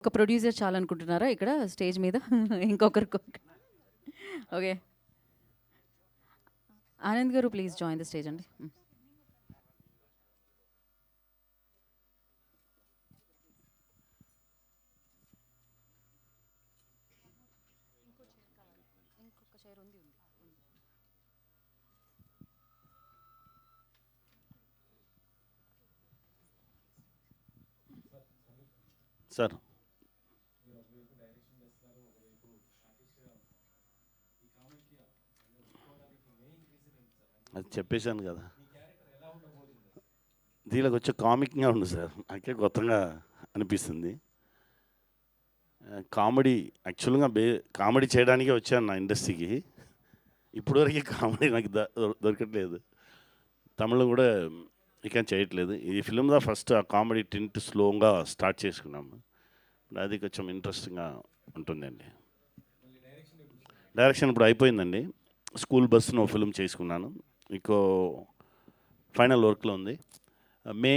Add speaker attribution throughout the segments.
Speaker 1: ఒక ప్రొడ్యూసర్ చాలనుకుంటున్నారా ఇక్కడ స్టేజ్ మీద? ఇంకొకరికి ఓకే. ఆనంద్ గారు ప్లీజ్ జాయిన్ ద స్టేజ్ అండి.
Speaker 2: సార్ అది చెప్పేశాను కదా, దీనికి వచ్చే కామిక్గా ఉంది సార్, నాకే కొత్తగా అనిపిస్తుంది. కామెడీ యాక్చువల్గా కామెడీ చేయడానికే వచ్చాను నా ఇండస్ట్రీకి. ఇప్పటివరకు కామెడీ నాకు దొరకట్లేదు. తమిళం కూడా ఇక చేయట్లేదు. ఈ ఫిల్మ్ దా ఫస్ట్ ఆ కామెడీ టింట్ స్లోగా స్టార్ట్ చేసుకున్నాము. అది కొంచెం ఇంట్రెస్టింగ్గా ఉంటుందండి. డైరెక్షన్ ఇప్పుడు అయిపోయిందండి. స్కూల్ బస్సును ఫిల్మ్ చేసుకున్నాను. ఇంకో ఫైనల్ వర్క్లో ఉంది. మే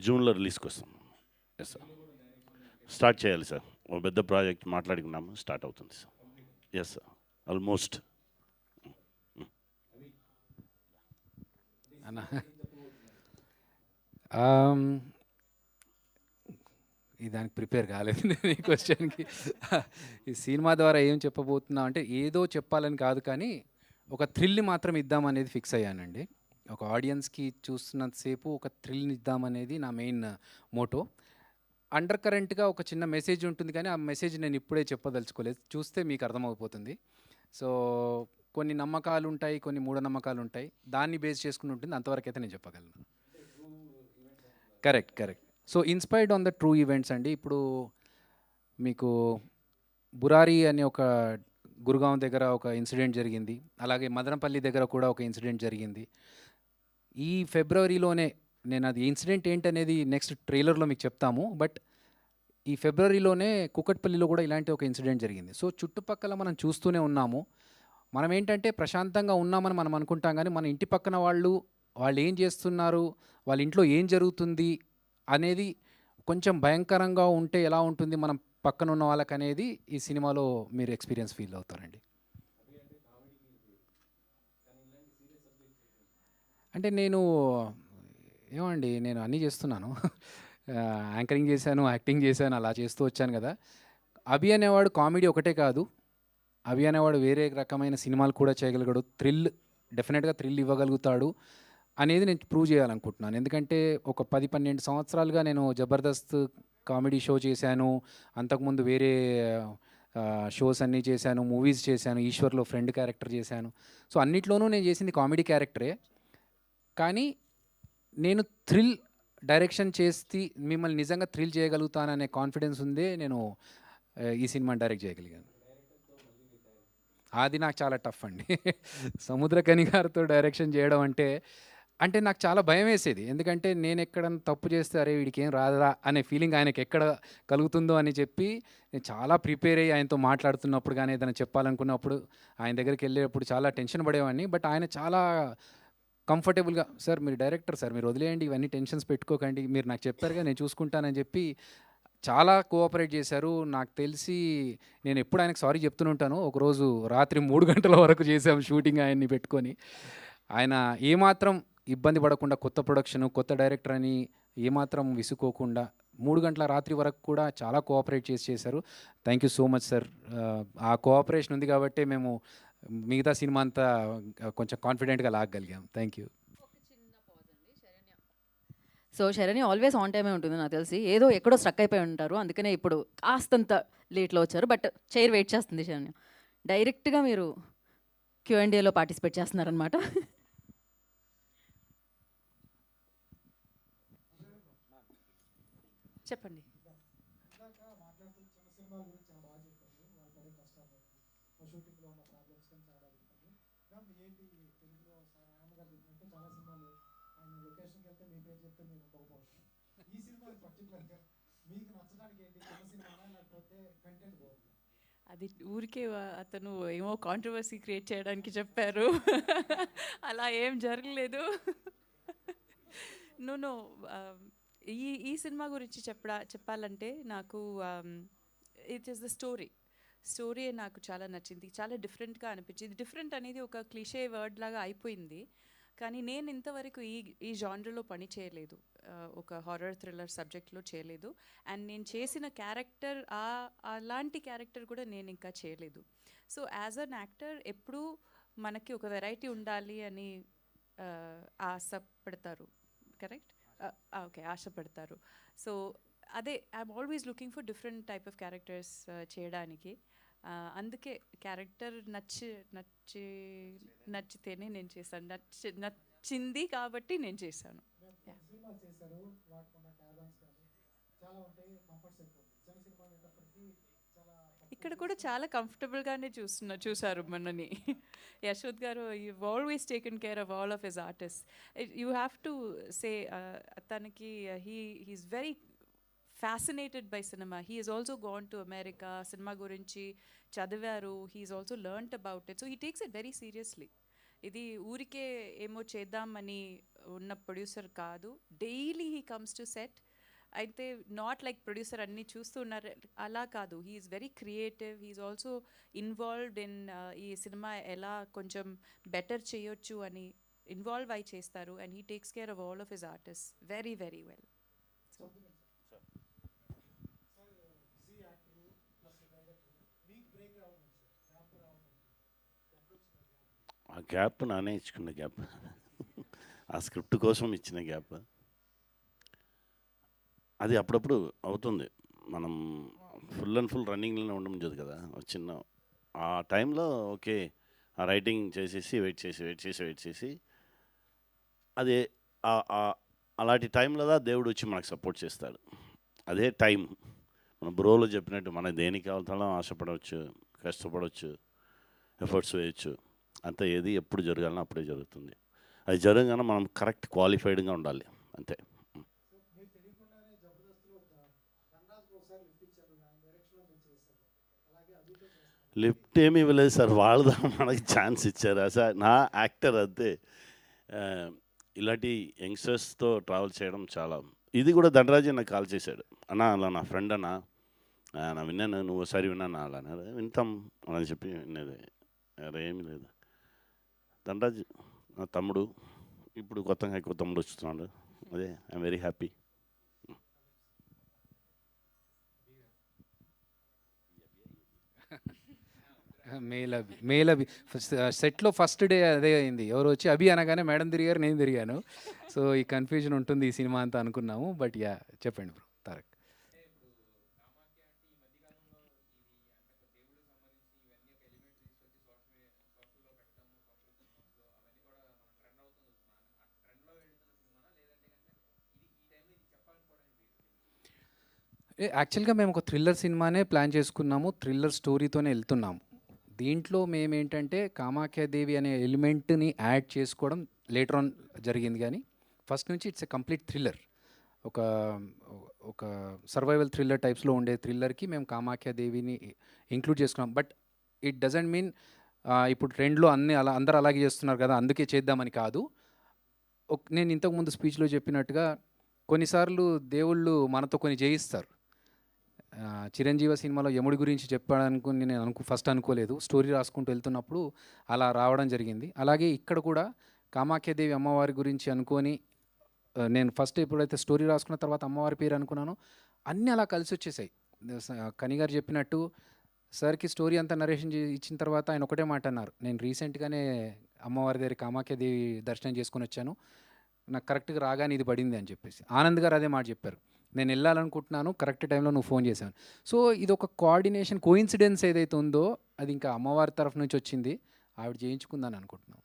Speaker 2: జూన్లో రిలీజ్కి వస్తాం. ఎస్ సార్, స్టార్ట్ చేయాలి సార్. ఒక పెద్ద ప్రాజెక్ట్ మాట్లాడుకున్నాము, స్టార్ట్ అవుతుంది సార్. Yes sir, almost.
Speaker 3: అన్న ఈ దానికి ప్రిపేర్ కాలేదు నేను ఈ క్వశ్చన్కి. ఈ సినిమా ద్వారా ఏం చెప్పబోతున్నా అంటే ఏదో చెప్పాలని కాదు, కానీ ఒక థ్రిల్ని మాత్రం ఇద్దామనేది ఫిక్స్ అయ్యానండి. ఒక ఆడియన్స్కి చూస్తున్నంతసేపు ఒక థ్రిల్ని ఇద్దామనేది నా మెయిన్ మోటో. అండర్ కరెంట్గా ఒక చిన్న మెసేజ్ ఉంటుంది, కానీ ఆ మెసేజ్ నేను ఇప్పుడే చెప్పదలుచుకోలేదు, చూస్తే మీకు అర్థమైపోతుంది. సో కొన్ని నమ్మకాలు ఉంటాయి, కొన్ని మూఢనమ్మకాలు ఉంటాయి, దాన్ని బేస్ చేసుకుని ఉంటుంది. అంతవరకు అయితే నేను చెప్పగలను. Correct. So inspired on the true events అండి. ఇప్పుడు మీకు బురారి అనే ఒక గురుగాం దగ్గర ఒక ఇన్సిడెంట్ జరిగింది, అలాగే మదనపల్లి దగ్గర కూడా ఒక ఇన్సిడెంట్ జరిగింది. ఈ ఫిబ్రవరిలోనే, నేను అది ఇన్సిడెంట్ ఏంటనేది నెక్స్ట్ ట్రైలర్లో మీకు చెప్తాము, బట్ ఈ ఫిబ్రవరిలోనే కుకట్పల్లిలో కూడా ఇలాంటి ఒక ఇన్సిడెంట్ జరిగింది. సో చుట్టుపక్కల మనం చూస్తూనే ఉన్నాము. మనం ఏంటంటే ప్రశాంతంగా ఉన్నామని మనం అనుకుంటాం, కానీ మన ఇంటి పక్కన వాళ్ళు ఏం చేస్తున్నారు, వాళ్ళ ఇంట్లో ఏం జరుగుతుంది అనేది కొంచెం భయంకరంగా ఉంటే ఎలా ఉంటుంది మనం పక్కన ఉన్న వాళ్ళకి అనేది ఈ సినిమాలో మీరు ఎక్స్పీరియన్స్ ఫీల్ అవుతారండి. అంటే నేను అన్నీ చేస్తున్నాను. యాంకరింగ్ చేశాను, యాక్టింగ్ చేశాను, అలా చేస్తూ వచ్చాను కదా. అభి అనేవాడు కామెడీ ఒకటే కాదు, అభి అనేవాడు వేరే రకమైన సినిమాలు కూడా చేయగలిగాడు. డెఫినెట్గా థ్రిల్ ఇవ్వగలుగుతాడు అనేది నేను ప్రూవ్ చేయాలనుకుంటున్నాను. ఎందుకంటే ఒక 10-12 సంవత్సరాలుగా నేను జబర్దస్త్ కామెడీ షో చేశాను, అంతకుముందు వేరే షోస్ అన్నీ చేశాను, మూవీస్ చేశాను, ఈశ్వర్లో ఫ్రెండ్ క్యారెక్టర్ చేశాను. సో అన్నిట్లోనూ నేను చేసింది కామెడీ క్యారెక్టరే, కానీ నేను థ్రిల్ డైరెక్షన్ చేసి మిమ్మల్ని నిజంగా థ్రిల్ చేయగలుగుతాననే కాన్ఫిడెన్స్ ఉందే నేను ఈ సినిమాని డైరెక్ట్ చేయగలిగాను. అది నాకు చాలా టఫ్ అండి. సముద్రకని గారితో డైరెక్షన్ చేయడం అంటే నాకు చాలా భయం వేసేది. ఎందుకంటే నేను ఎక్కడన్నా తప్పు చేస్తే అరే వీడికి ఏం రాదురా అనే ఫీలింగ్ ఆయనకి ఎక్కడ కలుగుతుందో అని చెప్పి నేను చాలా ప్రిపేర్ అయ్యి ఆయనతో మాట్లాడుతున్నప్పుడు కానీ ఏదైనా చెప్పాలనుకున్నప్పుడు ఆయన దగ్గరికి వెళ్ళేటప్పుడు చాలా టెన్షన్ పడేవాడిని. బట్ ఆయన చాలా కంఫర్టబుల్గా, సార్ మీరు డైరెక్టర్ సార్, మీరు వదిలేయండి, ఇవన్నీ టెన్షన్స్ పెట్టుకోకండి, మీరు నాకు చెప్పారుగా నేను చూసుకుంటానని చెప్పి చాలా కోఆపరేట్ చేశారు. నాకు తెలిసి నేను ఎప్పుడు ఆయనకు సారీ చెప్తూనే ఉంటాను. ఒకరోజు రాత్రి 3 గంటల వరకు చేసాము షూటింగ్ ఆయన్ని పెట్టుకొని. ఆయన ఏమాత్రం ఇబ్బంది పడకుండా, కొత్త ప్రొడక్షన్, కొత్త డైరెక్టర్ అని ఏమాత్రం విసుకోకుండా 3 గంటల రాత్రి వరకు కూడా చాలా కోఆపరేట్ చేశారు. Thank you so much sir. ఆ కోఆపరేషన్ ఉంది కాబట్టి మేము మిగతా సినిమా అంతా కొంచెం కాన్ఫిడెంట్గా లాగగలిగాం. Thank you.
Speaker 1: So Sharani always on టైమే ఉంటుంది నాకు తెలిసి. ఏదో ఎక్కడో స్ట్రక్ అయిపోయి ఉంటారు, అందుకనే ఇప్పుడు కాస్తంత లేట్లో వచ్చారు. బట్ చైర్ వెయిట్ చేస్తుంది శరణ్య. డైరెక్ట్గా మీరు Q&Aలో పార్టిసిపేట్ చేస్తున్నారనమాట. చెప్పండి.
Speaker 4: అది ఊరికే అతను ఏమో కాంట్రవర్సీ క్రియేట్ చేయడానికి చెప్పారు. అలా ఏం జరగలేదు. నో ఈ ఈ సినిమా గురించి చెప్పాలంటే నాకు ఇట్ ఈస్ ద స్టోరీ నాకు చాలా నచ్చింది, చాలా డిఫరెంట్గా అనిపించింది. డిఫరెంట్ అనేది ఒక క్లిషే వర్డ్ లాగా అయిపోయింది, కానీ నేను ఇంతవరకు ఈ జానర్లో పని చేయలేదు, ఒక హారర్ థ్రిల్లర్ సబ్జెక్ట్లో చేయలేదు. అండ్ నేను చేసిన క్యారెక్టర్ అలాంటి క్యారెక్టర్ కూడా నేను ఇంకా చేయలేదు. సో యాజ్ అన్ యాక్టర్ ఎప్పుడూ మనకి ఒక వెరైటీ ఉండాలి అని ఆశపడతారు, కరెక్ట్? ఓకే, ఆశపడతారు. సో అదే I'm always looking for different type of characters చేయడానికి. అందుకే క్యారెక్టర్ నచ్చితేనే నేను చేశాను, నచ్చింది కాబట్టి నేను చేశాను. ఇక్కడ కూడా చాలా కంఫర్టబుల్గానే చూసారు మనని. యశోద్ గారు, you always taken care of all of his artist. You have to say తనకి he is very fascinated by cinema. He is also gone to America, cinema గురించి చదివారు, he is also learned about it. So he takes it very seriously. ఇది ఊరికే ఏమో చేద్దామని ఉన్న producer కాదు. Daily he comes to set. అయితే నాట్ లైక్ ప్రొడ్యూసర్ అన్నీ చూస్తూ ఉన్నారు అలా కాదు. He is very creative, he is also involved in ఈ సినిమా ఎలా కొంచెం బెటర్ చేయొచ్చు అని ఇన్వాల్వ్ అయి చేస్తారు. And he takes care of all of his artist very very well.
Speaker 2: ఆ గ్యాప్ నానే ఇచ్చుకున్న గ్యాప్, ఆ స్క్రిప్ట్ కోసం ఇచ్చిన గ్యాప్, అది అప్పుడప్పుడు అవుతుంది. మనం ఫుల్ అండ్ ఫుల్ రన్నింగ్లోనే ఉండదు కదా. చిన్న ఆ టైంలో ఓకే, ఆ రైటింగ్ చేసేసి వెయిట్ చేసి అదే అలాంటి టైంలో దేవుడు వచ్చి మనకు సపోర్ట్ చేస్తాడు. అదే టైం మన బ్రోలో చెప్పినట్టు మనం దేనికి కావాలో ఆశపడవచ్చు, కష్టపడవచ్చు, ఎఫర్ట్స్ వేయచ్చు. అంతే, ఏది ఎప్పుడు జరగాలన్నా అప్పుడే జరుగుతుంది. అది జరగగానే మనం కరెక్ట్ క్వాలిఫైడ్గా ఉండాలి, అంతే. లిఫ్ట్ ఏమి ఇవ్వలేదు సార్, వాళ్ళదా మనకి ఛాన్స్ ఇచ్చారు సార్. నా యాక్టర్ అంతే. ఇలాంటి యంగ్స్టర్స్తో ట్రావెల్ చేయడం చాలా. ఇది కూడా ధనరాజే నాకు కాల్ చేశాడు, అన్నా అలా నా ఫ్రెండ్ అన్నా, నా విన్నాను, నువ్వు ఒకసారి విన్నాను అలా వింటాం అని చెప్పి వినేది. అరే ఏమీ లేదు, ధనరాజ్ నా తమ్ముడు, ఇప్పుడు కొత్తగా ఎక్కువ తమ్ముడు వస్తున్నాడు. అదే ఐఎమ్ వెరీ హ్యాపీ.
Speaker 3: మేల్ అభి సెట్లో ఫస్ట్ డే అదే అయింది. ఎవరు వచ్చి అభి అనగానే మేడం తిరిగారు, నేను తిరిగాను. సో ఈ కన్ఫ్యూజన్ ఉంటుంది ఈ సినిమా అంతా అనుకున్నాము. బట్ యా, చెప్పండి బ్రో తారక్. యాక్చువల్గా మేము ఒక థ్రిల్లర్ సినిమానే ప్లాన్ చేసుకున్నాము, థ్రిల్లర్ స్టోరీతోనే వెళ్తున్నాము. దీంట్లో మేమేంటంటే కామాఖ్యాదేవి అనే ఎలిమెంట్ని యాడ్ చేసుకోవడం లేటర్ ఆన్ జరిగింది, కానీ ఫస్ట్ నుంచి ఇట్స్ ఎ కంప్లీట్ థ్రిల్లర్. ఒక ఒక సర్వైవల్ థ్రిల్లర్ టైప్స్లో ఉండే థ్రిల్లర్కి మేము కామాఖ్యాదేవిని ఇంక్లూడ్ చేసుకున్నాం. బట్ ఇట్ డజంట్ మీన్ ఇప్పుడు ట్రెండ్లో అందరూ అలాగే చేస్తున్నారు కదా అందుకే చేద్దామని కాదు. నేను ఇంతకుముందు స్పీచ్లో చెప్పినట్టుగా కొన్నిసార్లు దేవుళ్ళు మనతో కొన్ని చేయిస్తారు. చిరంజీవి సినిమాలో యముడి గురించి చెప్పాడనుకుని నేను ఫస్ట్ అనుకోలేదు. స్టోరీ రాసుకుంటూ వెళ్తున్నప్పుడు అలా రావడం జరిగింది. అలాగే ఇక్కడ కూడా కామాఖ్యాదేవి అమ్మవారి గురించి అనుకొని నేను ఫస్ట్ ఎప్పుడైతే స్టోరీ రాసుకున్న తర్వాత అమ్మవారి పేరు అనుకున్నానో అన్నీ అలా కలిసి వచ్చేసాయి. కనిగారు చెప్పినట్టు సార్కి స్టోరీ అంతా నరేషన్ ఇచ్చిన తర్వాత ఆయన ఒకటే మాట అన్నారు, నేను రీసెంట్గానే అమ్మవారి దగ్గర కామాఖ్యాదేవి దర్శనం చేసుకొని వచ్చాను, నాకు కరెక్ట్గా రాగానే ఇది పడింది అని చెప్పేసి. ఆనంద్ గారు అదే మాట చెప్పారు, నేను వెళ్ళాలనుకుంటున్నాను, కరెక్ట్ టైంలో నువ్వు ఫోన్ చేశాను. సో ఇది ఒక కోఆర్డినేషన్, కోయిన్సిడెన్స్ ఏదైతే ఉందో అది ఇంకా అమ్మవారి తరఫు నుంచి వచ్చింది, ఆవిడ చేయించుకుందని అనుకుంటున్నాను.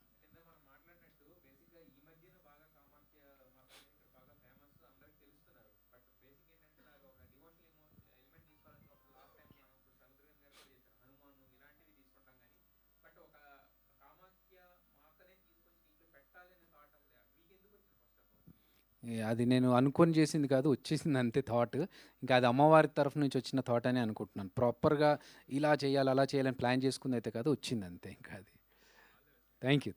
Speaker 3: అది నేను అనుకొని చేసింది కాదు, వచ్చేసింది అంతే థాట్. ఇంకా అది అమ్మవారి తరఫు నుంచి వచ్చిన థాట్ అని అనుకుంటున్నాను. ప్రాపర్గా ఇలా చేయాలి అలా చేయాలని ప్లాన్ చేసుకుంది అయితే కాదు, వచ్చింది అంతే. ఇంకా అది థ్యాంక్ యూ.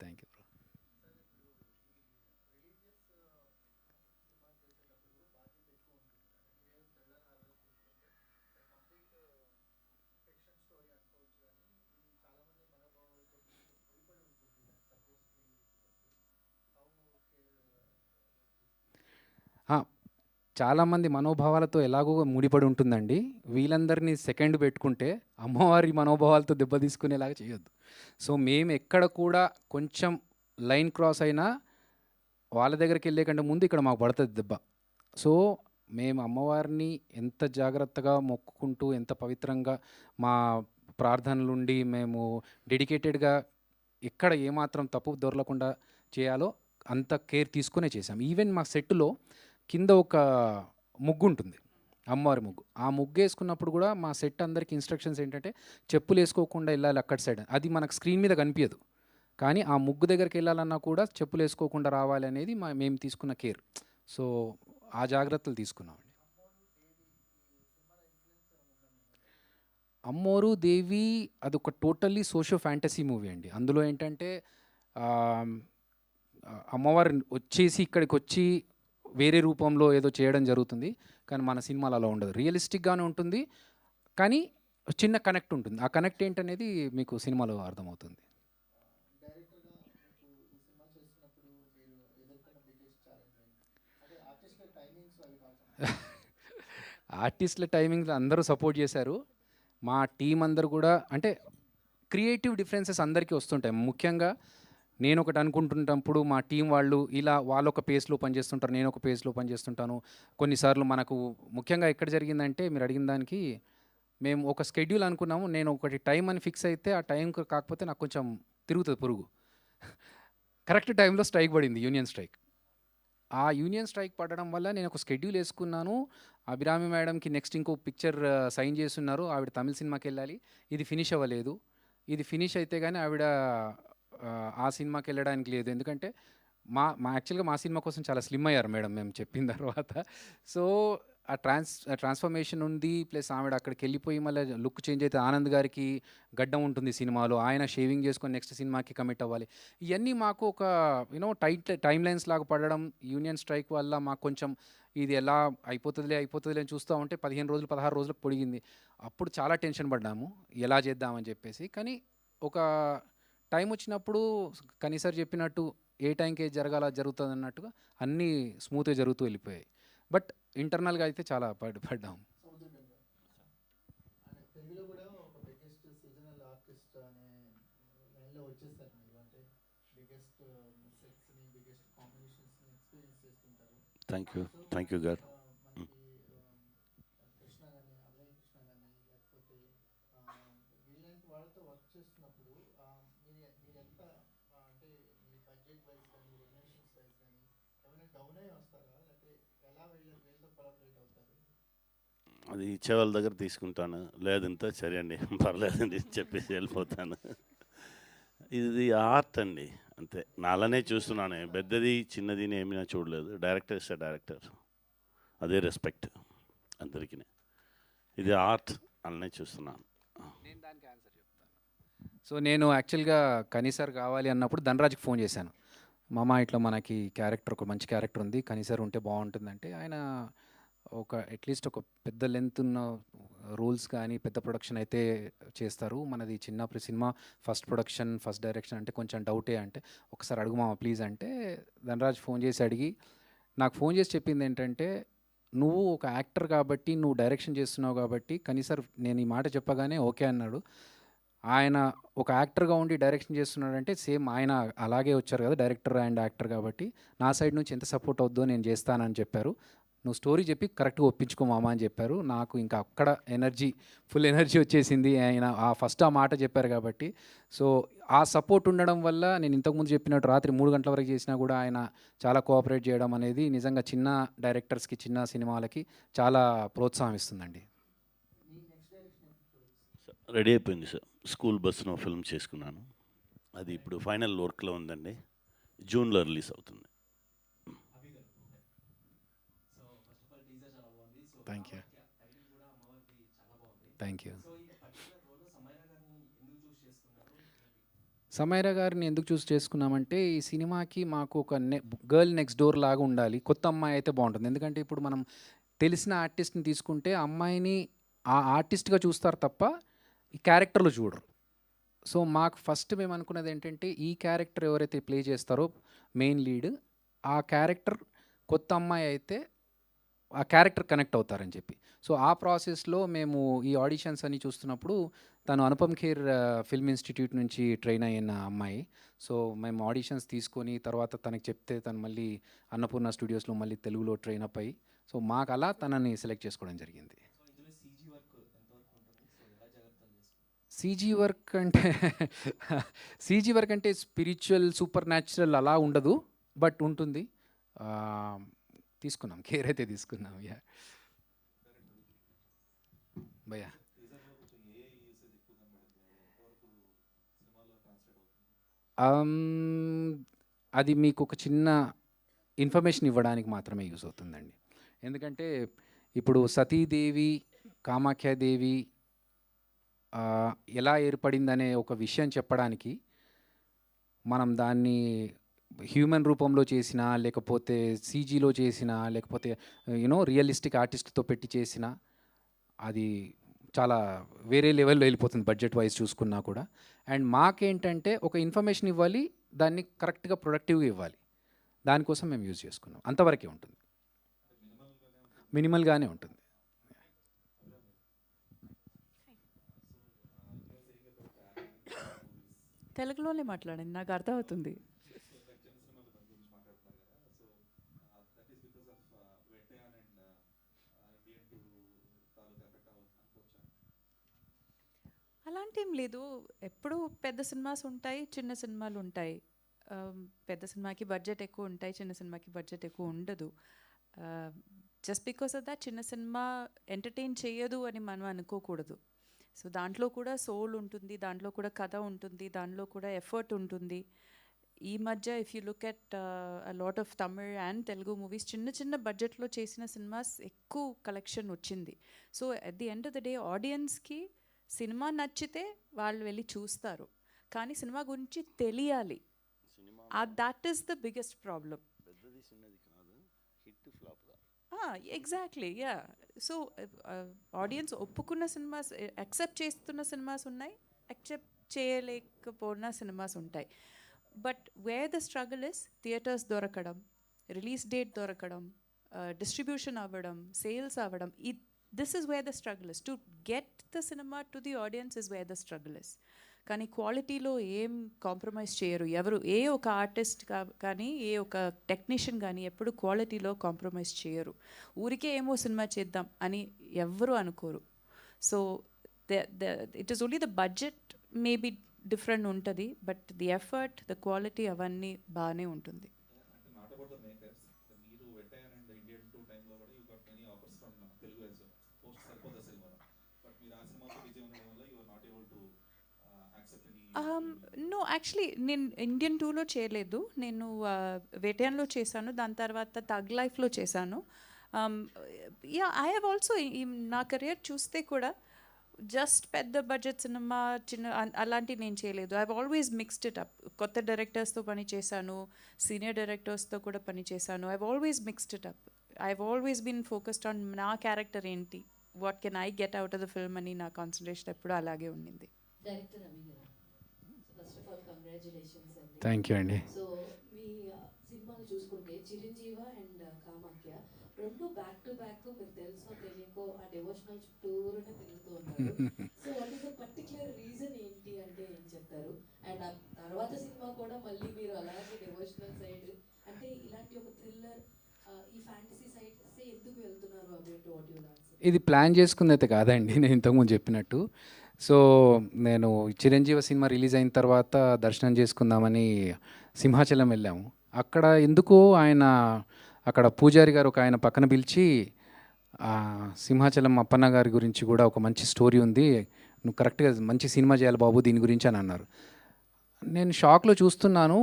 Speaker 3: చాలామంది మనోభావాలతో ఎలాగో ముడిపడి ఉంటుందండి. వీళ్ళందరినీ సెకండ్ పెట్టుకుంటే అమ్మవారి మనోభావాలతో దెబ్బ తీసుకునేలాగా చేయొద్దు. సో మేము ఎక్కడ కూడా కొంచెం లైన్ క్రాస్ అయినా వాళ్ళ దగ్గరికి వెళ్ళే కంటే ముందు ఇక్కడ మాకు పడుతుంది దెబ్బ. సో మేము అమ్మవారిని ఎంత జాగ్రత్తగా మొక్కుకుంటూ, ఎంత పవిత్రంగా మా ప్రార్థనలుండి మేము డెడికేటెడ్గా ఎక్కడ ఏమాత్రం తప్పు దొరలకుండా చేయాలో అంత కేర్ తీసుకునే చేసాం. ఈవెన్ మా సెట్లో కింద ఒక ముగ్గు ఉంటుంది, అమ్మవారి ముగ్గు. ఆ ముగ్గు వేసుకున్నప్పుడు కూడా మా సెట్ అందరికి ఇన్స్ట్రక్షన్స్ ఏంటంటే చెప్పులు వేసుకోకుండా వెళ్ళాలి అక్కడ సైడ్. అది మనకు స్క్రీన్ మీద కనిపించదు, కానీ ఆ ముగ్గు దగ్గరికి వెళ్ళాలన్నా కూడా చెప్పులు వేసుకోకుండా రావాలి అనేది మేము తీసుకున్న కేర్. సో ఆ జాగ్రత్తలు తీసుకున్నామండి. అమ్మోరు దేవి అదొక టోటల్లీ సోషో ఫ్యాంటసీ మూవీ అండి. అందులో ఏంటంటే అమ్మవారు వచ్చేసి ఇక్కడికి వచ్చి వేరే రూపంలో ఏదో చేయడం జరుగుతుంది, కానీ మన సినిమాలో అలా ఉండదు. రియలిస్టిక్గానే ఉంటుంది, కానీ చిన్న కనెక్ట్ ఉంటుంది. ఆ కనెక్ట్ ఏంటనేది మీకు సినిమాలో అర్థమవుతుంది. ఆర్టిస్టుల టైమింగ్స్ అందరూ సపోర్ట్ చేశారు. మా టీం అందరూ కూడా అంటే క్రియేటివ్ డిఫరెన్సెస్ అందరికీ వస్తుంటాయి. ముఖ్యంగా నేను ఒకటి అనుకుంటుంటప్పుడు మా టీం వాళ్ళు ఇలా వాళ్ళొక పేస్లో పనిచేస్తుంటారు, నేను ఒక పేస్లో పనిచేస్తుంటాను. కొన్నిసార్లు మనకు ముఖ్యంగా ఎక్కడ జరిగిందంటే మీరు అడిగిన దానికి మేము ఒక స్కెడ్యూల్ అనుకున్నాము. నేను ఒకటి టైం అని ఫిక్స్ అయితే ఆ టైంకి కాకపోతే నాకు కొంచెం తిరుగుతుంది పురుగు. కరెక్ట్ టైంలో స్ట్రైక్ పడింది, యూనియన్ స్ట్రైక్. ఆ యూనియన్ స్ట్రైక్ పడడం వల్ల నేను ఒక స్కెడ్యూల్ వేసుకున్నాను. అభిరామి మేడంకి నెక్స్ట్ ఇంకో పిక్చర్ సైన్ చేస్తున్నారు, ఆవిడ తమిళ సినిమాకి వెళ్ళాలి. ఇది ఫినిష్ అవ్వలేదు. ఇది ఫినిష్ అయితే కానీ ఆవిడ ఆ సినిమాకి వెళ్ళడానికి లేదు. ఎందుకంటే యాక్చువల్గా మా సినిమా కోసం చాలా స్లిమ్ అయ్యారు మేడం మేము చెప్పిన తర్వాత. సో ఆ ట్రాన్స్ఫర్మేషన్ ఉంది, ప్లస్ ఆవిడ అక్కడికి వెళ్ళిపోయి మళ్ళీ లుక్ చేంజ్ అయితే ఆనంద్ గారికి గడ్డం ఉంటుంది సినిమాలో, ఆయన షేవింగ్ చేసుకొని నెక్స్ట్ సినిమాకి కమిట్ అవ్వాలి. ఇవన్నీ మాకు ఒక టైట్ టైం లైన్స్ లాగా పడడం, యూనియన్ స్ట్రైక్ వల్ల మాకు కొంచెం ఇది ఎలా అయిపోతుందిలే అని చూస్తూ ఉంటే 15 రోజులు 16 రోజులకు పొడిగింది. అప్పుడు చాలా టెన్షన్ పడ్డాము ఎలా చేద్దామని చెప్పేసి. కానీ ఒక టైం వచ్చినప్పుడు కనీసారి చెప్పినట్టు ఏ టైంకి ఏది జరగాల జరుగుతుంది అన్నట్టుగా అన్నీ స్మూత్గా జరుగుతూ వెళ్ళిపోయాయి. బట్ ఇంటర్నల్గా అయితే చాలా పడ్డాము.
Speaker 2: థ్యాంక్ యూ గారు. అది ఇచ్చే వాళ్ళ దగ్గర తీసుకుంటాను, లేదంతా సరే అండి పర్లేదండి చెప్పేసి వెళ్ళిపోతాను. ఇది ఆర్ట్ అండి, అంతే. నాలానే చూస్తున్నాను, పెద్దది చిన్నది ఏమీ చూడలేదు. డైరెక్టర్ ఇస్తే డైరెక్టర్, అదే రెస్పెక్ట్ అందరికీ. ఇది ఆర్ట్ అలానే చూస్తున్నాను.
Speaker 3: నేను దానికి ఆన్సర్ చెప్తాను. సో నేను యాక్చువల్గా కనీసార్ కావాలి అన్నప్పుడు ధనరాజ్కి ఫోన్ చేశాను. మామ ఇట్లా మనకి క్యారెక్టర్ ఒక మంచి క్యారెక్టర్ ఉంది, కనీసార్ ఉంటే బాగుంటుందంటే ఆయన అట్లీస్ట్ ఒక పెద్ద లెంత్ ఉన్న రూల్స్ కానీ పెద్ద ప్రొడక్షన్ అయితే చేస్తారు. మనది చిన్న cinema, first production first direction అంటే కొంచెం డౌటే. అంటే ఒకసారి అడుగు మామ ప్లీజ్ అంటే ధనరాజ్ ఫోన్ చేసి అడిగి నాకు ఫోన్ చేసి చెప్పింది ఏంటంటే, నువ్వు ఒక యాక్టర్ కాబట్టి నువ్వు డైరెక్షన్ చేస్తున్నావు కాబట్టి కనీసార్ నేను ఈ మాట చెప్పగానే ఓకే అన్నాడు. ఆయన ఒక యాక్టర్గా ఉండి డైరెక్షన్ చేస్తున్నాడంటే సేమ్ ఆయన అలాగే వచ్చారు కదా డైరెక్టర్ అండ్ యాక్టర్ కాబట్టి నా సైడ్ నుంచి ఎంత సపోర్ట్ అవుద్దో నేను చేస్తానని చెప్పారు. నువ్వు స్టోరీ చెప్పి కరెక్ట్గా ఒప్పించుకో మామ అని చెప్పారు. నాకు ఇంకా అక్కడ ఫుల్ ఎనర్జీ వచ్చేసింది. ఆయన ఫస్ట్ ఆ మాట చెప్పారు కాబట్టి. సో ఆ సపోర్ట్ ఉండడం వల్ల నేను ఇంతకుముందు చెప్పినట్టు రాత్రి 3 గంటల వరకు చేసినా కూడా ఆయన చాలా కోఆపరేట్ చేయడం అనేది నిజంగా చిన్న డైరెక్టర్స్కి చిన్న సినిమాలకి చాలా ప్రోత్సాహం ఇస్తుందండి.
Speaker 2: రెడీ అయిపోయింది సార్. స్కూల్ బస్సును ఫిల్మ్ చేసుకున్నాను, అది ఇప్పుడు ఫైనల్ వర్క్లో ఉందండి. జూన్లో రిలీజ్ అవుతుంది.
Speaker 3: Thank you. సమైరా గారిని ఎందుకు చూస్ చేసుకున్నామంటే ఈ సినిమాకి మాకు ఒక గర్ల్ నెక్స్ట్ డోర్ లాగా ఉండాలి, కొత్త అమ్మాయి అయితే బాగుంటుంది. ఎందుకంటే ఇప్పుడు మనం తెలిసిన ఆర్టిస్ట్ని తీసుకుంటే అమ్మాయిని ఆ ఆర్టిస్ట్గా చూస్తారు తప్ప ఈ క్యారెక్టర్లో చూడరు. సో మాకు ఫస్ట్ మేము అనుకున్నది ఏంటంటే ఈ క్యారెక్టర్ ఎవరైతే ప్లే చేస్తారో మెయిన్ లీడ్, ఆ క్యారెక్టర్ కొత్త అమ్మాయి అయితే ఆ క్యారెక్టర్ కనెక్ట్ అవుతారని చెప్పి. సో ఆ ప్రాసెస్లో మేము ఈ ఆడిషన్స్ అన్ని చూస్తున్నప్పుడు తను అనుపమ్ ఖేర్ ఫిల్మ్ ఇన్స్టిట్యూట్ నుంచి ట్రైన్ అయిన అమ్మాయి. సో మేము ఆడిషన్స్ తీసుకొని తర్వాత తనకి చెప్తే తను మళ్ళీ అన్నపూర్ణ స్టూడియోస్లో మళ్ళీ తెలుగులో ట్రైన్ అప్ అయ్యి, సో మాకు అలా తనని సెలెక్ట్ చేసుకోవడం జరిగింది. సీజీ వర్క్ అంటే సీజీ వర్క్ అంటే స్పిరిచువల్ సూపర్ న్యాచురల్ అలా ఉండదు, బట్ ఉంటుంది. ఆ, తీసుకున్నాం, కేర్ అయితే తీసుకున్నాం. యా భయ్యా. అది మీకు ఒక చిన్న ఇన్ఫర్మేషన్ ఇవ్వడానికి మాత్రమే యూస్ అవుతుందండి. ఎందుకంటే ఇప్పుడు సతీదేవి, కామాఖ్యాదేవి ఎలా ఏర్పడిందనే ఒక విషయం చెప్పడానికి మనం దాన్ని హ్యూమన్ రూపంలో చేసినా, లేకపోతే సీజీలో చేసినా, లేకపోతే రియలిస్టిక్ ఆర్టిస్ట్తో పెట్టి చేసినా అది చాలా వేరే లెవెల్లో వెళ్ళిపోతుంది బడ్జెట్ వైజ్ చూసుకున్నా కూడా. అండ్ మాకేంటంటే ఒక ఇన్ఫర్మేషన్ ఇవ్వాలి, దాన్ని కరెక్ట్గా ప్రొడక్టివ్గా ఇవ్వాలి. దానికోసం మేము యూజ్ చేసుకున్నాం. అంతవరకే ఉంటుంది, మినిమల్గానే ఉంటుంది.
Speaker 4: తెలుగులోనే మాట్లాడండి, నాకు అర్థమవుతుంది. అలాంటి ఏం లేదు. ఎప్పుడు పెద్ద సినిమాస్ ఉంటాయి, చిన్న సినిమాలు ఉంటాయి. పెద్ద సినిమాకి బడ్జెట్ ఎక్కువ ఉంటాయి, చిన్న సినిమాకి బడ్జెట్ ఎక్కువ ఉండదు. జస్ట్ బికాస్ ఆఫ్ దట్ చిన్న సినిమా ఎంటర్టైన్ చేయదు అని మనం అనుకోకూడదు. సో దాంట్లో కూడా సోల్ ఉంటుంది, దాంట్లో కూడా కథ ఉంటుంది, దాంట్లో కూడా ఎఫర్ట్ ఉంటుంది. ఈ మధ్య if you look at lot of Tamil and Telugu movies చిన్న చిన్న బడ్జెట్లో చేసిన సినిమాస్ ఎక్కువ కలెక్షన్ వచ్చింది. So at the end of the day ఆడియన్స్కి సినిమా నచ్చితే వాళ్ళు వెళ్ళి చూస్తారు, కానీ సినిమా గురించి తెలియాలి. That is the biggest problem. Exactly, yeah. So audience ఒప్పుకున్న సినిమాస్, యాక్సెప్ట్ చేస్తున్న సినిమాస్ ఉన్నాయి, యాక్సెప్ట్ చేయలేకపోయిన సినిమాస్ ఉంటాయి. But where the struggle is theatres దొరకడం, రిలీజ్ డేట్ దొరకడం, డిస్ట్రిబ్యూషన్ అవ్వడం, సేల్స్ అవ్వడం. This is where the struggle is. To get the cinema to the audience is where the struggle is. కానీ క్వాలిటీలో ఏం compromise చేయరు ఎవరు. ఏ ఒక ఆర్టిస్ట్ కానీ ఏ ఒక టెక్నీషియన్ కానీ ఎప్పుడు క్వాలిటీలో కాంప్రమైజ్ చేయరు. ఊరికే ఏమో సినిమా చేద్దాం అని ఎవ్వరూ అనుకోరు. So it is only the budget maybe different ఉంటుంది, but the effort, the quality అవన్నీ బాగానే ఉంటుంది. నో, యాక్చువల్లీ నేను ఇండియన్ 2లో చేయలేదు. నేను వేటయాన్లో చేశాను, దాని తర్వాత తగ్ లైఫ్లో చేశాను. యా, ఐ హ్యావ్ ఆల్సో నా కెరియర్ చూస్తే కూడా జస్ట్ పెద్ద బడ్జెట్ సినిమా చిన్న అలాంటివి నేను చేయలేదు. I have always mixed it up. కొత్త డైరెక్టర్స్తో పని చేశాను, సీనియర్ డైరెక్టర్స్తో కూడా పని చేశాను. I have always mixed it up. I have always been focused on నా క్యారెక్టర్ ఏంటి, what can I get out of the film అని నా కాన్సన్ట్రేషన్ ఎప్పుడు అలాగే ఉండింది.
Speaker 3: థ్యాంక్ యూ అండి.
Speaker 5: సో మీ సినిమాలు చూసుకుంటే చిరంజీవ అండ్ కామాఖ్య రెండు బ్యాక్ టు బ్యాక్ మీకు తెలుసో తెలియకో ఆ డివోషనల్ చుట్టూరునే తిరుగుతూ ఉంటారు. So what is the particular reason ఏంటి అంటే ఏం చెప్తారు? అండ్ ఆ తర్వాత సినిమా కూడా మళ్ళీ మీరు అలాగే డివోషనల్ సైడ్ అంటే ఇలాంటి ఒక థ్రిల్లర్ ఈ ఫ్యాంటసీ సైడ్ ఎందుకు వెళ్తున్నారు అబౌట్ వాట్ యు ఆన్సర్?
Speaker 3: ఇది ప్లాన్ చేసుకుంది అయితే కాదండి, నేను ఇంతకుముందు చెప్పినట్టు. సో నేను చిరంజీవి సినిమా రిలీజ్ అయిన తర్వాత దర్శనం చేసుకుందామని సింహాచలం వెళ్ళాము. అక్కడ ఎందుకో ఆయన అక్కడ పూజారి గారు ఒక ఆయన పక్కన పిలిచి సింహాచలం అప్పన్న గారి గురించి కూడా ఒక మంచి స్టోరీ ఉంది, నువ్వు కరెక్ట్గా మంచి సినిమా చేయాలి బాబు దీని గురించి అని అన్నారు. నేను షాక్లో చూస్తున్నాను.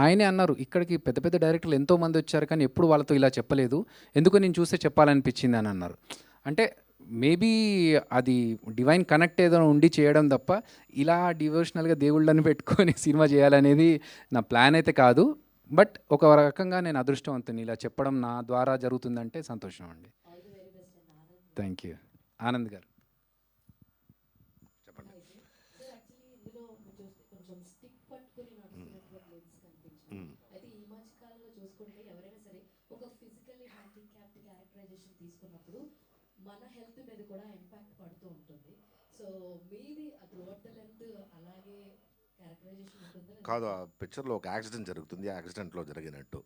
Speaker 3: ఆయనే అన్నారు, ఇక్కడికి పెద్ద పెద్ద డైరెక్టర్లు ఎంతోమంది వచ్చారు కానీ ఎప్పుడు వాళ్ళతో ఇలా చెప్పలేదు, ఎందుకో నేను చూస్తే చెప్పాలనిపించింది అని అన్నారు. అంటే మేబీ అది డివైన్ కనెక్ట్ ఏదో ఉండి చేయడం తప్ప ఇలా డివోషనల్గా దేవుళ్ళని పెట్టుకొని సినిమా చేయాలనేది నా ప్లాన్ అయితే కాదు. బట్ ఒక రకంగా నేను అదృష్టవంతుని, ఇలా చెప్పడం నా ద్వారా జరుగుతుందంటే సంతోషం అండి. Thank you. ఆనంద్ గారు చెప్పండి.
Speaker 5: అయితే ఈ మధ్య కాలంలో చూసుకుంటే ఎవరైనా సరే ఒక ఒక ఫిజికల్లీ హ్యాండిక్యాప్డ్ క్యారెక్టరైజేషన్ తీసుకున్నప్పుడు మన హెల్త్ మీద కూడా ఇంపాక్ట్ పడుతూ ఉంటుంది. సో మీది త్రూఅవుట్ ద లెంత్ అలాగే క్యారెక్టరైజేషన్ ఉంటుంది
Speaker 6: కాదు, ఆ పిక్చర్లో ఒక యాక్సిడెంట్ జరుగుతుంది, ఆ యాక్సిడెంట్లో జరిగినట్టు.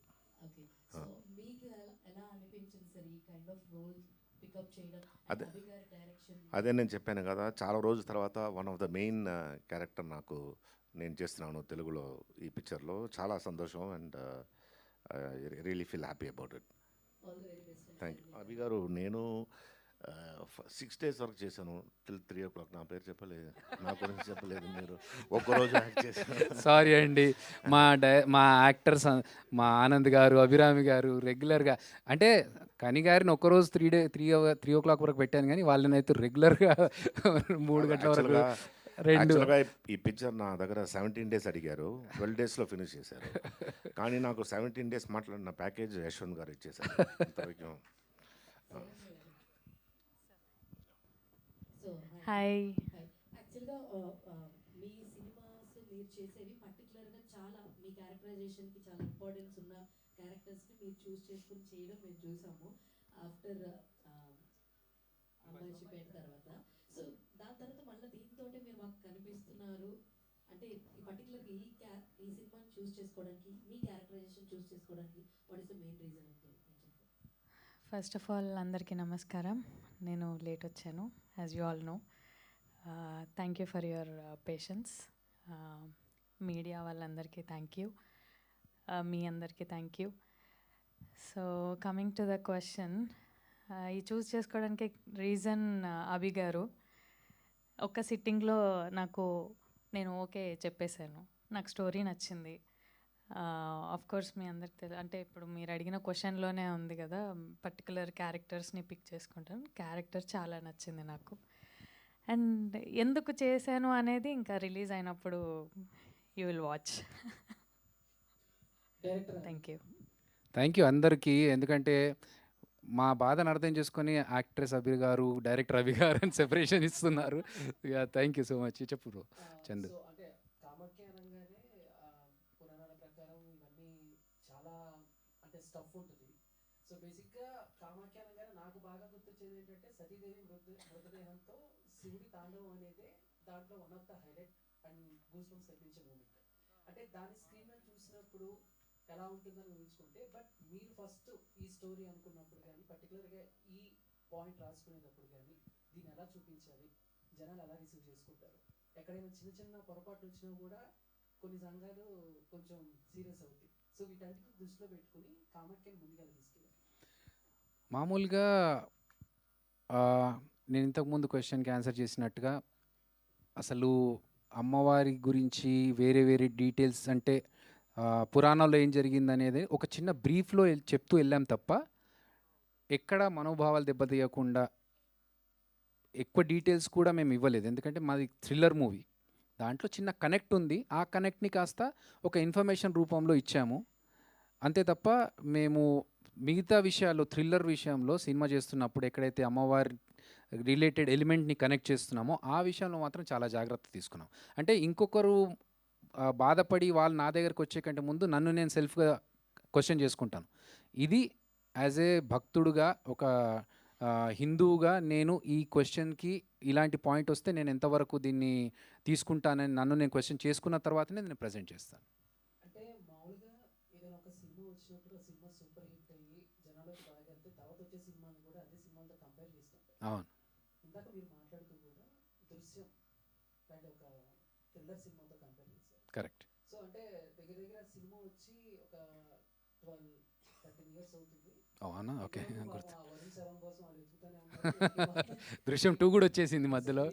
Speaker 5: ఓకే. సో మీకు ఎలా అనిపించింది సార్ ఈ కైండ్ ఆఫ్ రోల్ పికప్ చేయడం?
Speaker 6: అదే
Speaker 5: అభి గారి డైరెక్షన్
Speaker 6: అదే నేను చెప్పాను కదా, చాలా రోజుల తర్వాత one of the main character నాకు నేను చేస్తున్నాను తెలుగులో ఈ పిక్చర్లో. చాలా సంతోషం and really feel happy about it.
Speaker 5: All the very best.
Speaker 6: Thank you. Abhi గారు, నేను 6 days వరకు చేశాను, till 3 o'clock. నా పేరు చెప్పలేదు, నా గురించి చెప్పలేదు మీరు. ఒక్కరోజు యాక్ట్ చేశాను.
Speaker 3: సారీ అండి. మా యాక్టర్స్ మా ఆనంద్ గారు, అభిరామి గారు రెగ్యులర్గా, అంటే కని గారిని ఒక్కరోజు 3 o'clock వరకు పెట్టాను, కానీ వాళ్ళని అయితే రెగ్యులర్గా 3 గంటల వరకు
Speaker 6: యాక్చువల్గా ఈ పిక్చర్ నా దగ్గర 17 days అడిగారు, 12 daysలో ఫినిష్ చేశారు. కానీ నాకు 17 days మాట్లాడిన ప్యాకేజ్ యశ్వంత్ గారు ఇచ్చేశారు. ఇంతవరకు
Speaker 5: సో
Speaker 7: హాయ్.
Speaker 5: యాక్చువల్గా మీ సినిమాస్ మీరు చేసేవి పర్టికులర్గా చాలా మీ క్యారెక్టరైజేషన్కి చాలా ఇంపార్టెన్స్ ఉన్న క్యారెక్టర్స్ని మీరు చూస్ చేసుకుని చేయడం మేము చూసాము ఆఫ్టర్ అబ్బాయి చెప్పిన తర్వాత. సో దాని తర్వాత మళ్ళీ దీంతో మీరు మాకు కనిపిస్తున్నారు అంటే ఈ పర్టికులర్గా ఈ సినిమాని చూస్ చేసుకోవడానికి, మీ క్యారెక్టరైజేషన్ చూస్ చేసుకోవడానికి what is the main reason అంటే
Speaker 7: ఫస్ట్ ఆఫ్ ఆల్ అందరికీ నమస్కారం. నేను లేట్ వచ్చాను, as you all know. Thank you for your patience. Media వాళ్ళందరికీ థ్యాంక్ యూ, మీ అందరికీ thank you. So coming to the question, ఈ చూస్ చేసుకోవడానికి రీజన్ అభి గారు. ఒక్క సిట్టింగ్లో నేను ఓకే చెప్పేశాను, నాకు స్టోరీ నచ్చింది. ఆఫ్ కోర్స్ మీ అందరికి తెలియదు, అంటే ఇప్పుడు మీరు అడిగిన క్వశ్చన్లోనే ఉంది కదా, పర్టికులర్ క్యారెక్టర్స్ని పిక్ చేసుకుంటాను. క్యారెక్టర్ చాలా నచ్చింది నాకు. అండ్ ఎందుకు చేశాను అనేది ఇంకా రిలీజ్ అయినప్పుడు you will watch. Thank you.
Speaker 3: Thank you అందరికీ. ఎందుకంటే మా బాధను అర్థం చేసుకొని యాక్ట్రెస్ అభి గారు, డైరెక్టర్ అభి గారు అని సెపరేషన్ ఇస్తున్నారు. Thank you so much. చెప్పు బ్రో చందు.
Speaker 8: సో అంటే కామాఖ్య అనగానే పురాణాల ప్రకారం ఇవన్నీ చాలా అంటే స్టఫ్ ఉంటుంది. సో బేసిక్గా కామాఖ్య అనగానే నాకు బాగా గుర్తొచ్చేది ఏంటంటే సతీదేవి మృతదేహంతో శివుడి తాండవం అనేది దాంట్లో one of the highlight and goose bumps తెప్పించే మూమెంట్. అంటే దాని స్క్రీన్ మీద చూసినప్పుడు ఎలా ఉంటుందని ఊహించుకుంటే, బట్ మీరు ఫస్ట్ ఈ స్టోరీ అనుకున్నప్పుడు కానీ పర్టికులర్గా ఈ పాయింట్ రాసుకునేటప్పుడు కానీ దీన్ని ఎలా చూపించాలి, జనాలు ఎలా రిసీవ్ చేసుకుంటారు, ఎక్కడైనా చిన్న చిన్న పొరపాట్లు వచ్చినా కూడా కొన్ని సంఘాలు కొంచెం సీరియస్ అవుతాయి. సో వీటన్నిటిని దృష్టిలో పెట్టుకుని కామాఖ్యని ముందుగా తీసుకెళ్ళారు.
Speaker 3: మామూలుగా నేను ఇంతకుముందు క్వశ్చన్కి ఆన్సర్ చేసినట్టుగా అసలు అమ్మవారి గురించి వేరే వేరే డీటెయిల్స్ అంటే పురాణాల్లో ఏం జరిగింది అనేది ఒక చిన్న బ్రీఫ్లో చెప్తూ వెళ్ళాం తప్ప ఎక్కడ మనోభావాలు దెబ్బతీయకుండా ఎక్కువ డీటెయిల్స్ కూడా మేము ఇవ్వలేదు. ఎందుకంటే మాది థ్రిల్లర్ మూవీ, దాంట్లో చిన్న కనెక్ట్ ఉంది, ఆ కనెక్ట్ని కాస్త ఒక ఇన్ఫర్మేషన్ రూపంలో ఇచ్చాము అంతే తప్ప మేము మిగతా విషయాలు థ్రిల్లర్ విషయంలో సినిమా చేస్తున్నప్పుడు ఎక్కడైతే అమ్మవారి రిలేటెడ్ ఎలిమెంట్ని కనెక్ట్ చేస్తున్నామో ఆ విషయంలో మాత్రం చాలా జాగ్రత్త తీసుకున్నాం. అంటే ఇంకొకరు బాధపడి వాళ్ళు నా దగ్గరకు వచ్చే కంటే ముందు నన్ను నేను సెల్ఫ్గా క్వశ్చన్ చేసుకుంటాను. ఇది యాజ్ ఏ భక్తుడుగా ఒక హిందువుగా నేను ఈ క్వశ్చన్కి ఇలాంటి పాయింట్ వస్తే నేను ఎంతవరకు దీన్ని తీసుకుంటానని నన్ను నేను క్వశ్చన్ చేసుకున్న తర్వాతనే నేను ప్రజెంట్ చేస్తాను.
Speaker 8: అంటే మామూలుగా ఏదైనా ఒక సినిమా వచ్చినప్పుడు ఆ సినిమా సూపర్ హిట్ అయ్యి జనాలకు బాగా వెళ్తే తర్వాత వచ్చే సినిమాని కూడా అదే సినిమాలతో కంపేర్ చేస్తుంటారు.
Speaker 3: అవును,
Speaker 8: ఇందాక మీరు మాట్లాడుతూ కూడా దృశ్యం అంటే ఒక థ్రిల్లర్ సినిమాతో కంపేర్ చేశారు.
Speaker 3: కరెక్ట్.
Speaker 8: సో అంటే దగ్గర దగ్గర సినిమా వచ్చి ఒక 12-13 years అవుతుంది.
Speaker 3: అవునా, ఓకే. గుర్తు
Speaker 8: వరుణ్ శరం కోసం వాళ్ళు వెతుకుతానే ఉన్నారు.
Speaker 3: దృశ్యం 2 కూడా వచ్చేసింది మధ్యలో.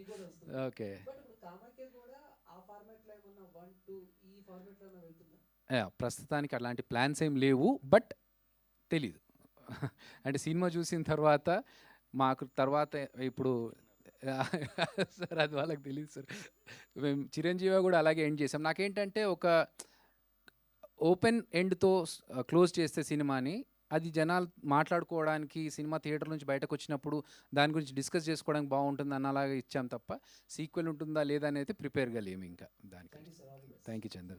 Speaker 3: ఓకే.
Speaker 8: బట్ ఇప్పుడు కామాఖ్య కూడా ఆ ఫార్మాట్ లో ఏమన్నా 1, 2 ఈ ఫార్మాట్ లో వెళ్తుందా?
Speaker 3: ప్రస్తుతానికి అలాంటి ప్లాన్స్ ఏం లేవు, బట్ తెలీదు. అంటే సినిమా చూసిన తర్వాత మాకు తర్వాత ఇప్పుడు సార్ అది వాళ్ళకి తెలియదు సార్. మేము చిరంజీవి కూడా అలాగే ఎండ్ చేసాం. నాకేంటంటే ఒక ఓపెన్ ఎండ్తో క్లోజ్ చేస్తే సినిమాని అది జనాలు మాట్లాడుకోవడానికి సినిమా థియేటర్ నుంచి బయటకు వచ్చినప్పుడు దాని గురించి డిస్కస్ చేసుకోవడానికి బాగుంటుంది అన్నలాగా ఇచ్చాం తప్ప సీక్వెల్ ఉంటుందా లేదా అనేది ప్రిపేర్గా లేము ఇంకా దానికి. థ్యాంక్ యూ చంద్ర.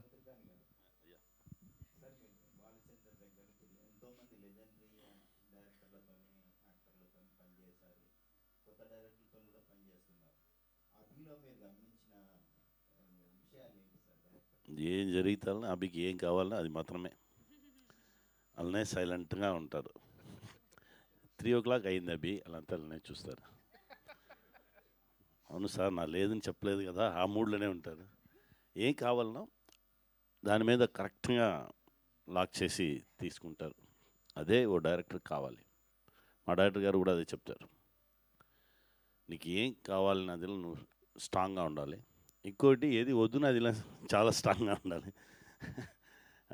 Speaker 2: ఏం జరుగుతానో అభికి ఏం కావాలన్నా అది మాత్రమే. అలానే సైలెంట్గా ఉంటారు. 3 o'clock అయింది అభి, అలాంతా అలానే చూస్తారు. అవును సార్, నా లేదని చెప్పలేదు కదా, ఆ మూడ్లోనే ఉంటారు. ఏం కావాలనో దాని మీద కరెక్ట్గా లాక్ చేసి తీసుకుంటారు. అదే ఓ డైరెక్టర్ కావాలి. మా డైరెక్టర్ గారు కూడా అదే చెప్తారు. నీకు ఏం కావాలని అదిలో నువ్వు స్ట్రాంగ్గా ఉండాలి. ఇంకోటి ఏది వద్దున అదిలో చాలా స్ట్రాంగ్గా ఉండాలి.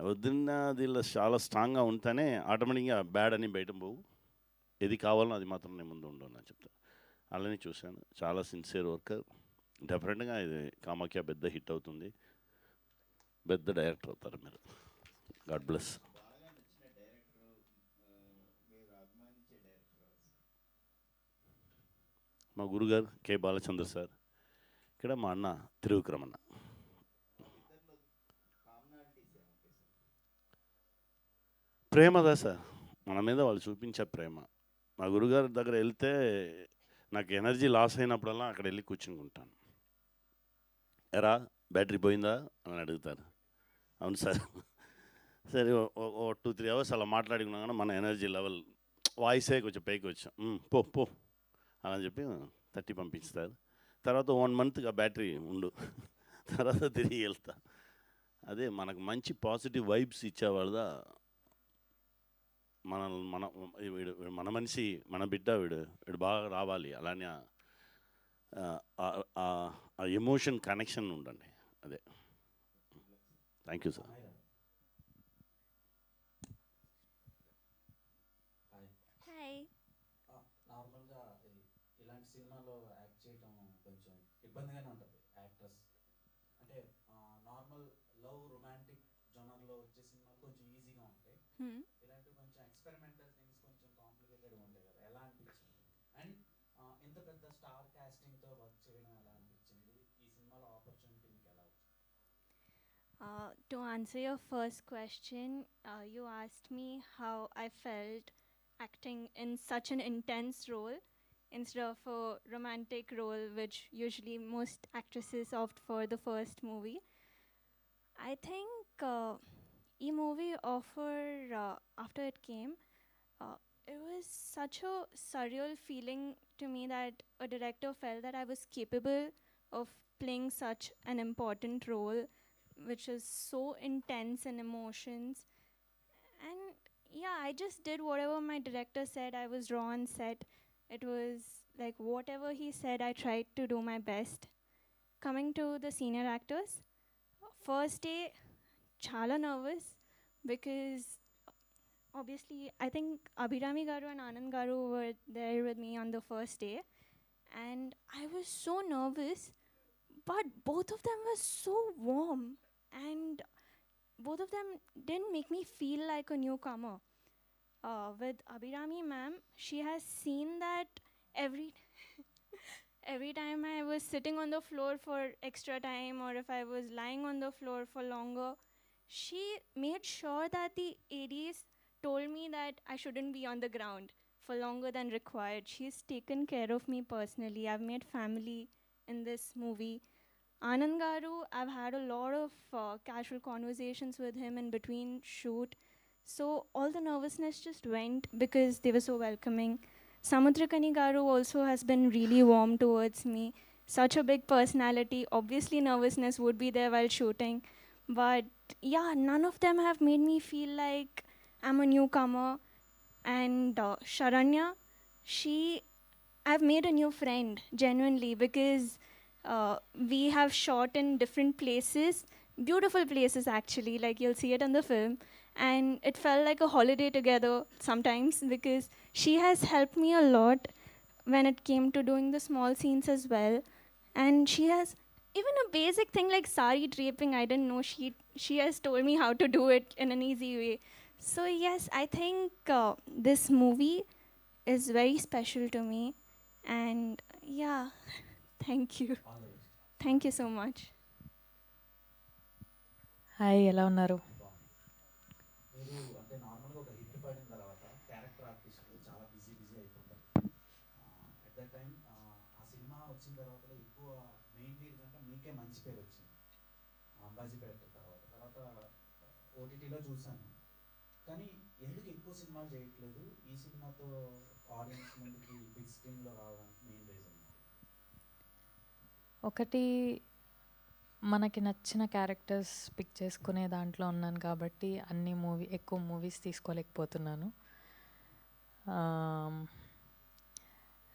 Speaker 2: వద్దున్న అదిలో చాలా స్ట్రాంగ్గా ఉంటేనే ఆటోమేటిక్గా బ్యాడ్ అని బయట పోవు. ఏది కావాలనో అది మాత్రం నేను ముందు ఉండవు అని చెప్తాను. అలానే చూశాను. చాలా సిన్సియర్ వర్కర్. డెఫినెట్గా ఇది కామాఖ్య పెద్ద హిట్ అవుతుంది. పెద్ద డైరెక్టర్ అవుతారు మీరు. God bless. మా గురుగారు కె బాలచంద్ర సార్, ఇక్కడ మా అన్న త్రివిక్రమన్న. ప్రేమదా సార్, మన మీద వాళ్ళు చూపించే ప్రేమ. మా గురుగారి దగ్గర వెళ్తే నాకు ఎనర్జీ లాస్ అయినప్పుడల్లా అక్కడ వెళ్ళి కూర్చుంటాను. ఎరా బ్యాటరీ పోయిందా అని అడుగుతారు. అవును సార్. సరే, 2-3 hours అలా మాట్లాడుకున్నా కానీ మన ఎనర్జీ లెవెల్ వాయిసే కొంచెం పైకి వచ్చాం. పో పో అని చెప్పి తట్టి పంపిస్తారు. తర్వాత 1 month ఆ బ్యాటరీ ఉండు, తర్వాత తిరిగి వెళ్తా. అదే మనకు మంచి పాజిటివ్ వైబ్స్ ఇచ్చేవాళ్ళదా మన మన వీడు మన మనిషి, మన బిడ్డ, వీడు బాగా రావాలి. అలానే ఆ ఎమోషన్ కనెక్షన్ ఉండండి. అదే. Thank you sir.
Speaker 9: హాయ్.
Speaker 8: నార్మల్గా ఇలాంటి సినిమాలో యాక్ట్ చేయడం కొంచెం ఇబ్బందిగానే ఉంటుంది యాక్టర్స్. అంటే నార్మల్ లవ్ రొమాంటిక్ జోనర్లో వచ్చే సినిమాలు కొంచెం ఈజీగా ఉంటాయి. ఇలాంటి కొంచెం ఎక్స్పెరిమెంటల్ థింగ్స్ కొంచెం కాంప్లికేటెడ్గా ఉంటాయి కదా, ఎలా అనిపించింది? అండ్ ఇంత పెద్ద స్టార్ కాస్టింగ్తో వర్క్ చేయడం ఎలా అనిపించింది? ఈ సినిమాలో ఆపర్చునిటీ మీకు ఎలా వచ్చింది?
Speaker 9: To answer your first question, you asked me how I felt acting in such an intense role instead of a romantic role, which usually most actresses opt for the first movie. I think e movie offer after it came, it was such a surreal feeling to me that a director felt that I was capable of playing such an important role, which is so intense in emotions. And yeah, I just did whatever my director said. I was raw on set. It was like whatever he said, I tried to do my best. Coming to the senior actors, first day, chala nervous because obviously I think Abhirami Garu and Anand Garu were there with me on the first day, and I was so nervous, but both of them were so warm, and both of them didn't make me feel like a newcomer. With Abhirami ma'am, she has seen that every every time I was sitting on the floor for extra time, or if I was lying on the floor for longer, she made sure that the ADs told me that I shouldn't be on the ground for longer than required. She's taken care of me personally. I've made family in this movie. Anand Garu, I've had a lot of casual conversations with him in between shoot. So all the nervousness just went because they were so welcoming. Samudrakani Garu also has been really warm towards me. Such a big personality. Obviously nervousness would be there while shooting. But yeah, none of them have made me feel like I'm a newcomer. And Sharanya, I've made a new friend, genuinely, because we have shot in different places, beautiful places actually, like you'll see it in the film. And it felt like a holiday together sometimes because she has helped me a lot when it came to doing the small scenes as well. And she has, even a basic thing like sari draping, I didn't know she has told me how to do it in an easy way. So yes, I think this movie is very special to me. And yeah, thank you. Thank you so much.
Speaker 7: Hi, ఎలా ఉన్నారు?
Speaker 8: మీరు అంటే నార్మల్గా ఒక hit పడిన తర్వాత character ఆర్టిస్టులు చాలా బిజీ అయిపోతారు. అట్ దట్ టైం ఆ సినిమా వచ్చిన తర్వాత ఎక్కువ
Speaker 10: మెయిన్లీ ఏంటంటే మీకే మంచి పేరు వచ్చింది అంబాజీపేట తర్వాత ఓటీటీలో చూశాను. కానీ ఎందుకు ఎక్కువ సినిమాలు చేయట్లేదు? ఈ సినిమాతో ఆడియన్స్ ముందుకి బిగ్ స్క్రీన్లో రావడానికి మెయిన్ రీజన్?
Speaker 7: ఒకటి, మనకి నచ్చిన క్యారెక్టర్స్ పిక్ చేసుకునే దాంట్లో ఉన్నాను కాబట్టి ఎక్కువ మూవీస్ తీసుకోలేకపోతున్నాను.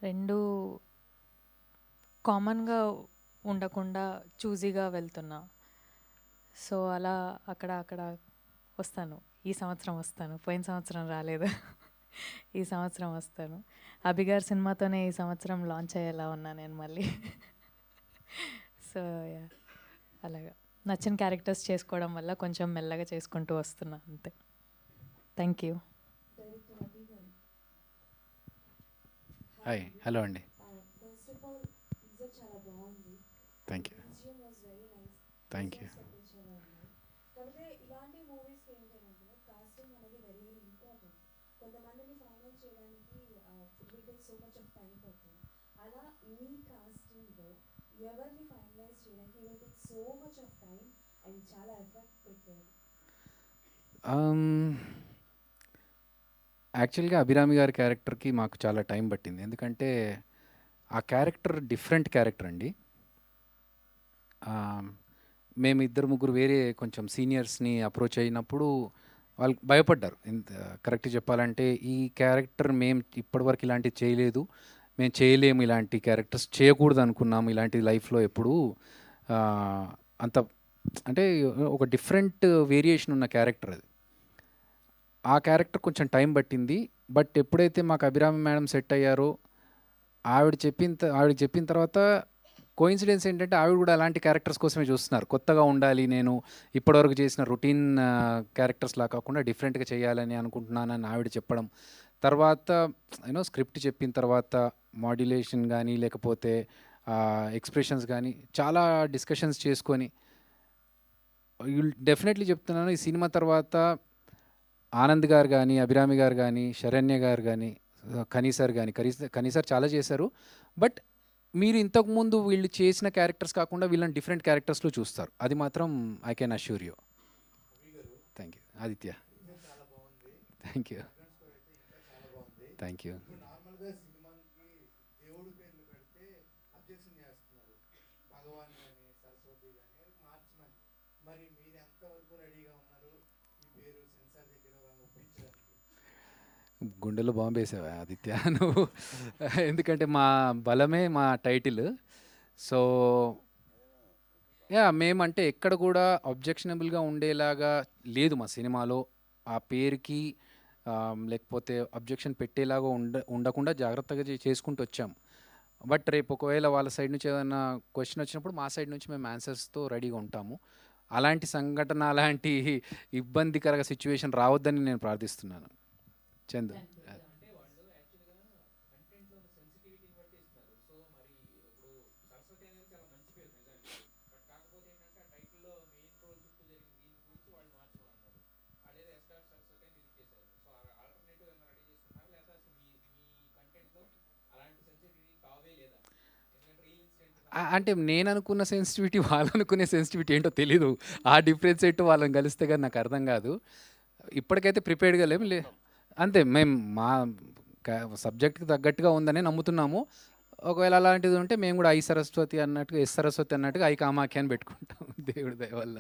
Speaker 7: రెండు, కామన్గా ఉండకుండా చూజీగా వెళ్తున్నా. సో అలా అక్కడ వస్తాను. ఈ సంవత్సరం వస్తాను, పోయిన సంవత్సరం రాలేదు. ఈ సంవత్సరం వస్తాను. అభిగారి సినిమాతోనే ఈ సంవత్సరం లాంచ్ అయ్యేలా ఉన్నా నేను మళ్ళీ. సో యా, అలాగా నచ్చిన క్యారెక్టర్స్ చేసుకోవడం వల్ల కొంచెం మెల్లగా చేసుకుంటూ వస్తున్నా అంతే. Thank you.
Speaker 5: డైరెక్టర్ అభి గారు,
Speaker 3: హాయ్, హలో అండి.
Speaker 5: ఫస్ట్ ఆఫ్ ఆల్ టీజర్ చాలా బాగుంది.
Speaker 3: Thank you.
Speaker 5: విజయం was very nice.
Speaker 3: Thank you.
Speaker 5: చాలా ఉన్నాయి. కాకపోతే ఇలాంటి మూవీస్ ఏంటంటే కాస్టింగ్ అనేది వెరీ వెరీ ఇంపార్టెంట్. కొంతమందిని ఫైనల్ చేయడానికి it will take so much of time పడుతుంది. అలా మీ కాస్టింగ్లో ఎవరిని ఫైనలైజ్ చేయడానికి it will take so much of time and చాలా ఎఫర్ట్ పెట్టారు?
Speaker 3: యాక్చువల్గా అభిరామి గారి క్యారెక్టర్కి మాకు చాలా టైం పట్టింది. ఎందుకంటే ఆ క్యారెక్టర్ డిఫరెంట్ క్యారెక్టర్ అండి. మేము ఇద్దరు ముగ్గురు వేరే కొంచెం సీనియర్స్ని అప్రోచ్ అయినప్పుడు వాళ్ళు భయపడ్డారు. కరెక్ట్ చెప్పాలంటే ఈ క్యారెక్టర్ మేము ఇప్పటివరకు ఇలాంటివి చేయలేదు, మేము చేయలేము, ఇలాంటి క్యారెక్టర్స్ చేయకూడదు అనుకున్నాము, ఇలాంటి లైఫ్లో ఎప్పుడు అంత అంటే ఒక డిఫరెంట్ వేరియేషన్ ఉన్న క్యారెక్టర్ అది. ఆ క్యారెక్టర్ కొంచెం టైం పట్టింది. బట్ ఎప్పుడైతే మాకు అభిరామి మేడం సెట్ అయ్యారో ఆవిడకి చెప్పిన తర్వాత కోయిన్సిడెన్స్ ఏంటంటే ఆవిడ కూడా అలాంటి క్యారెక్టర్స్ కోసమే చూస్తున్నారు. కొత్తగా ఉండాలి, నేను ఇప్పటివరకు చేసిన రొటీన్ క్యారెక్టర్స్లా కాకుండా డిఫరెంట్గా చేయాలని అనుకుంటున్నానని ఆవిడ చెప్పడం, తర్వాత స్క్రిప్ట్ చెప్పిన తర్వాత మాడ్యులేషన్ కానీ లేకపోతే ఎక్స్ప్రెషన్స్ కానీ చాలా డిస్కషన్స్ చేసుకొని డెఫినెట్లీ చెప్తున్నాను, ఈ సినిమా తర్వాత ఆనంద్ గారు కానీ, అభిరామి గారు కానీ, శరణ్య గారు కానీ, కనీసార్ చాలా చేశారు. బట్ మీరు ఇంతకుముందు వీళ్ళు చేసిన క్యారెక్టర్స్ కాకుండా వీళ్ళని డిఫరెంట్ క్యారెక్టర్స్లో చూస్తారు, అది మాత్రం I can assure you. Thank you Aditya. Thank you. Thank you. గుండెలో బాంబు వేసావా ఆదిత్య నువ్వు? ఎందుకంటే మా బలమే మా టైటిల్. సో యా, మేమంటే ఎక్కడ కూడా అబ్జెక్షనబుల్గా ఉండేలాగా లేదు మా సినిమాలో. ఆ పేరుకి లేకపోతే అబ్జెక్షన్ పెట్టేలాగా ఉండకుండా జాగ్రత్తగా చేసుకుంటూ వచ్చాం. బట్ రేపు ఒకవేళ వాళ్ళ సైడ్ నుంచి ఏదైనా క్వశ్చన్ వచ్చినప్పుడు మా సైడ్ నుంచి మేము ఆన్సర్స్తో రెడీగా ఉంటాము. అలాంటి సంఘటన, అలాంటి ఇబ్బందికర సిచ్యువేషన్ రావద్దని నేను ప్రార్థిస్తున్నాను. చందు. అంటే నేను అనుకున్న సెన్సిటివిటీ వాళ్ళు అనుకునే సెన్సిటివిటీ ఏంటో తెలీదు. ఆ డిఫరెన్స్ ఏంటో వాళ్ళని కలిస్తే కానీ నాకు అర్థం కాదు. ఇప్పటికైతే ప్రిపేర్డ్గా లేము. అంతే, మేము మా సబ్జెక్ట్కి తగ్గట్టుగా ఉందని నమ్ముతున్నాము. ఒకవేళ అలాంటిది ఉంటే మేము కూడా ఐ సరస్వతి అన్నట్టుగా, ఎస్ సరస్వతి అన్నట్టుగా ఐ కామాఖ్య అని పెట్టుకుంటాం దేవుడి దయ వల్ల.